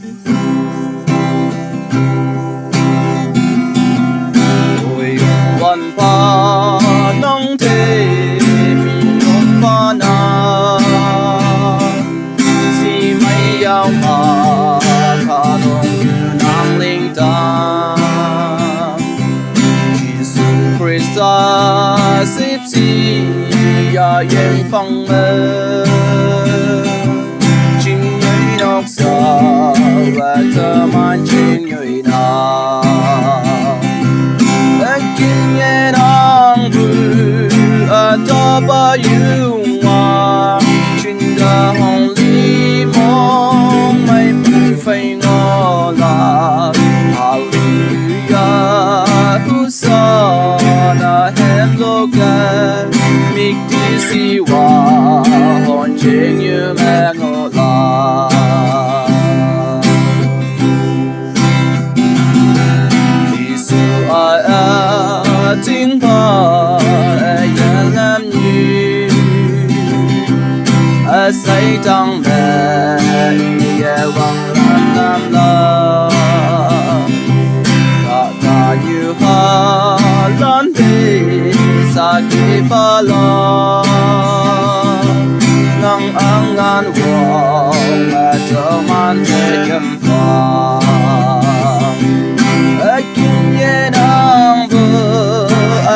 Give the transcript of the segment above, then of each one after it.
Ôi youngwan pa nong thế mi young pa na si mai yao ma kha nong yu nang linh ta Jesus Christ xếp chi ya yang phong mơ chính nhảy nóc sa và thơ man chính nhảy na kinh yenang ütahpa youngwan trên đời hồng ly mong mây mưa phai ngõ lạc Hallelujah Hosanna hem lô ca mít đi si hoa hòn trên như mẹ ngõ lạc tiếng thở yên làm như say trong mẹ ye vang làm la ta như hoa lan đi sa kỳ pha la ngang ang ngan wo mẹ cho man thế chấm pha kinh yenang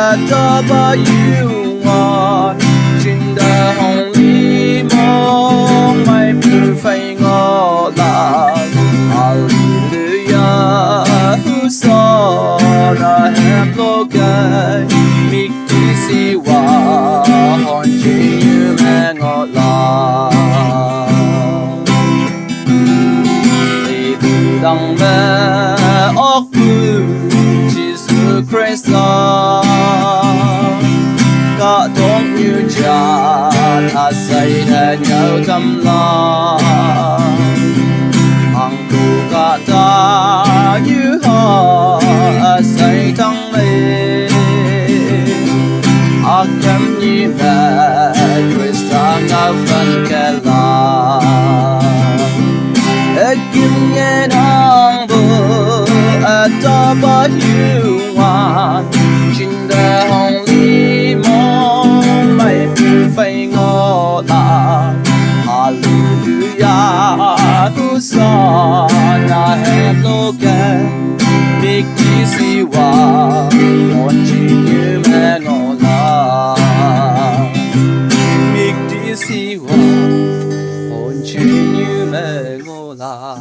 ütahpa youngwan trên đời hồng ly mong mây mưa phai ngõ lạc Hallelujah Hosanna hem lô ca mít đi si hoa hòn trên như mẹ ngõ lạc đi từ đằng mẹ óc Jesus Christ cả đông như cha ta say theo nhau tâm lòng hằng tu cả ta như họ say thăng mê Ükem như mẹ Christ ngao phân kẻ la Ükem yenang ütahpa youngwan trên đời hồng ly mong mây mưa phai ngõ lạc Hallelujah Hosanna hem lô ca mít đi si hoa hòn trên như mẹ ngõ lạc mít đi si hoa hòn trên như mẹ ngõ lạc